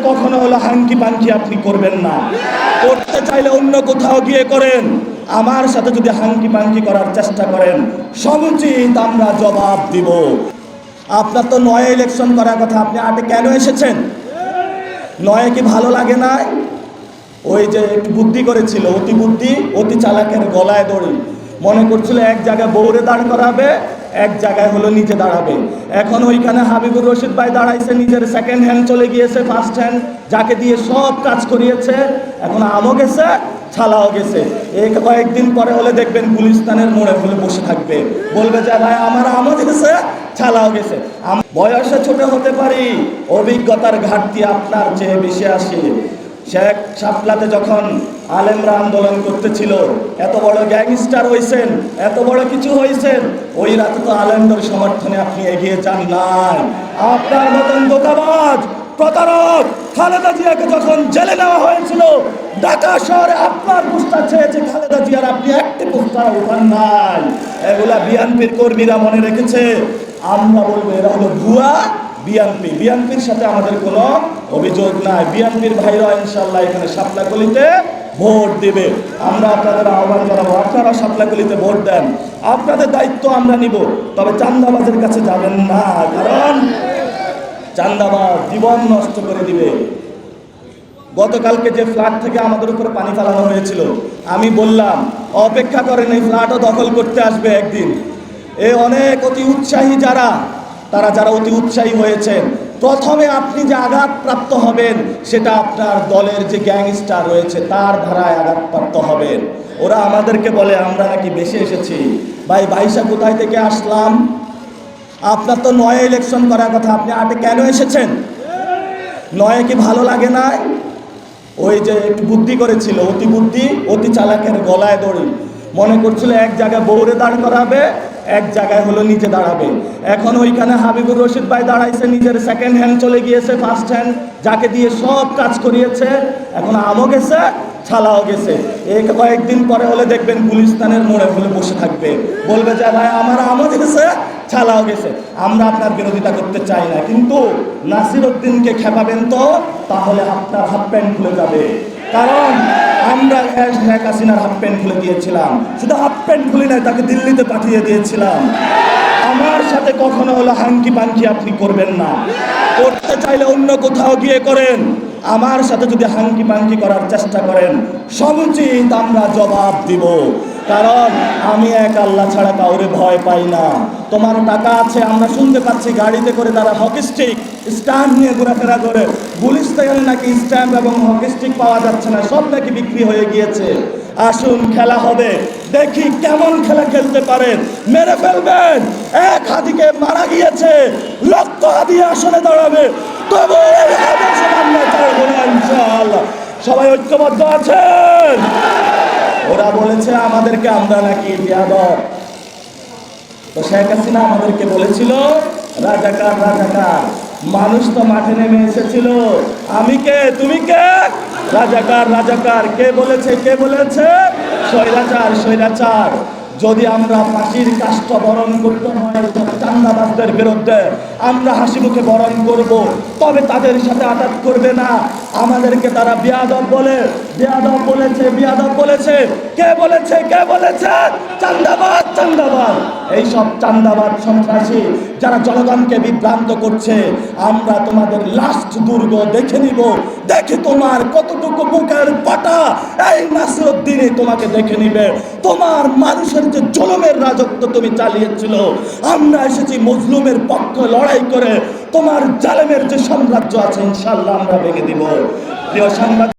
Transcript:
কখনো হলো হাঙ্কি পাঙ্কি আপনি করবেন না। করতে চাইলে অন্য কোথাও গিয়ে করেন, আমার সাথে যদি হাঙ্কি পাঙ্কি করার চেষ্টা করেন সমুচিত আমরা জবাব দিব। আপনার তো ৯ ইলেকশন করার কথা, আপনি ৮-এ কেন এসেছেন? ৯ কি ভালো লাগে না? ওই যে একটু বুদ্ধি করেছিল, অতি বুদ্ধি অতি চালাকের গলায় দড়ি। মনে করছিল এক জায়গায় বউরে দাঁড় করাবে, এক জায়গায় হলো নিজে দাঁড়াবে। এখন ওইখানে হাবিবুর রশিদ ভাই দাঁড়াইছে, নিজের সেকেন্ড হ্যান্ড চলে গিয়েছে, ফার্স্ট হ্যান্ড যাকে দিয়ে সব কাজ করিয়েছে। এখন আমও গেছে, ছালাও গেছে। এই কয়েকদিন পরে হলে দেখবেন গুলিস্তানের মোড়ে হলে বসে থাকবে, বলবে যে ভাই আমার আমও গেছে, ছালাও গেছে। বয়সে ছোট হতে পারি, অভিজ্ঞতার ঘাটতি আপনার চেয়ে বেশি আসে। শেখ শাপলাতে যখন আলেমরা আন্দোলন করতেছিল, এত বড় গ্যাংস্টার হয়েছেন, এত বড় কিছু হয়েছেন, ওই রাতে তো আলেমদের সমর্থনে আপনি এগিয়ে যান নাই। আপনার মতন ধোঁকাবাজ প্রতারক খালেদা জিয়াকে যখন জেলে নেওয়া হয়েছিল, ঢাকা শহরে আপনার পোস্টার চেয়েছে খালেদা জিয়ার, আপনি একটি পোস্টার উঠান নাই। এগুলা বিএনপির কর্মীরা মনে রেখেছে। আমরা বলবো এরা হলো ভুয়া বিএনপির সাথে আমাদের কোনো অভিযোগ নাই। বিএনপির ভাইরা ইনশাল্লাহ এখানে শাপলাকলিতে ভোট দেবে। আমরা আপনাদের আহ্বান জানাবো, আপনারা শাপলাকলিতে ভোট দেন, আপনাদের দায়িত্ব আমরা নিব। তবে চান্দাবাজের কাছে যাবেন না, কারণ চান্দাবাজ জীবন নষ্ট করে দিবে। গতকালকে যে ফ্ল্যাট থেকে আমাদের উপরে পানি ফেলানো হয়েছিল, আমি বললাম অপেক্ষা করেন, এই ফ্ল্যাটও দখল করতে আসবে একদিন। অনেক অতি উৎসাহী যারা অতি উৎসাহী হয়েছেন, প্রথমে আপনি যে আঘাতপ্রাপ্ত হবেন সেটা আপনার দলের যে গ্যাংস্টার রয়েছে তার ধারায় আঘাতপ্রাপ্ত হবেন। ওরা আমাদেরকে বলে আমরা নাকি বেশি এসেছি। ভাই 22-এ কোথায় থেকে আসলাম? আপনার তো ৯ ইলেকশন করার কথা, আপনি ৮-এ কেন এসেছেন? ৯ কি ভালো লাগে না? ওই যে একটু বুদ্ধি করেছিল, অতি বুদ্ধি অতি চালাকের গলায় দড়ি। মনে করছিল এক জায়গায় বউরে দাঁড় করাবে, এক জায়গায় হলো নিজে দাঁড়াবে। এখন ওইখানে হাবিবুর রশিদ ভাই দাঁড়াইছে, নিজের সেকেন্ড হ্যান্ড চলে গিয়েছে, ফার্স্ট হ্যান্ড যাকে দিয়ে সব কাজ করিয়েছে। এখন আমও গেছে, ছালাও গেছে। এই কয়েকদিন পরে হলে দেখবেন গুলিস্তানের মোড়ে হলে বসে থাকবে, বলবে যে ভাই আমার আমও গেছে, ছালাও গেছে। আমরা আপনার বিরোধিতা করতে চাই না, কিন্তু নাসির উদ্দিনকে খেপাবেন তো, তাহলে আপনার হাফ প্যান্ট খুলে যাবে। কারণ আমরা শেখ হাসিনার হাফ প্যান্ট খুলে দিয়েছিলাম, শুধু হাফ প্যান্ট খুলে নাই, তাকে দিল্লিতে পাঠিয়ে দিয়েছিলাম। আমার সাথে কখনো হলো হাঙ্কি পাঙ্কি আপনি করবেন না। করতে চাইলে অন্য কোথাও গিয়ে করেন, আমার সাথে যদি হাঙ্কি পাঙ্কি করার চেষ্টা করেন সমুচিত আমরা জবাব দিব। কারণ আমি এক আল্লাহ ছাড়া কাউরে ভয় পাই না। তোমার টাকা আছে, আমরা শুনতে পাচ্ছি গাড়িতে করে তারা হকি স্টিক স্ট্যাম্প নিয়ে ঘোরাফেরা করে। গুলিস্তানে নাকি স্ট্যাম্প এবং হকি স্টিক পাওয়া যাচ্ছে না, সব নাকি বিক্রি হয়ে গিয়েছে। আসুন খেলা হবে, দেখি কেমন খেলা খেলতে পারেন। মেরে ফেলবেন, এক হাতিকে মারা গিয়েছে, লক্ষ হাতি আসনে দাঁড়াবে, তবু এই আদেশে আমরা ছাড়বো না ইনশাআল্লাহ। সবাই ঐক্যবদ্ধ আছেন? ওরা বলেছে আমাদেরকে আমরা নাকি বেয়াদব। তো শেখ হাসিনা আমাদেরকে বলেছিল রাজাকার রাজাকার। মানুষ তো মাঠে নেমে এসেছিল, আমি কে তুমি কে? রাজাকার রাজাকার। কে বলেছে? স্বৈরাচার স্বৈরাচার। যদি আমরা ফাঁসির কাষ্ঠ বরণ করতে হয় চান্দাবাজদের বিরুদ্ধে, আমরা হাসি মুখে বরণ করব, তবে তাদের সাথে আঘাত করবে না। আমাদেরকে তারা বেয়াদব বলেছে। কে বলেছে? চান্দাবাজ। এইসব চান্দাবাজ সন্ত্রাসী যারা জনগণকে বিভ্রান্ত করছে, আমরা তোমাদের লাস্ট দুর্গ দেখে নিব। দেখি তোমার কতটুকু বুকের পাটা এই নাসিরউদ্দিনই তোমাকে দেখে নিবে। তোমার মানুষের যে জুলুমের রাজত্ব তুমি চালিয়েছিল, আমরা এসেছি মজলুমের পক্ষে লড়াই করে। তোমার জালেমের যে সাম্রাজ্য আছে ইনশাআল্লাহ আমরা ভেঙে দিব। প্রিয় সাংবাদিক।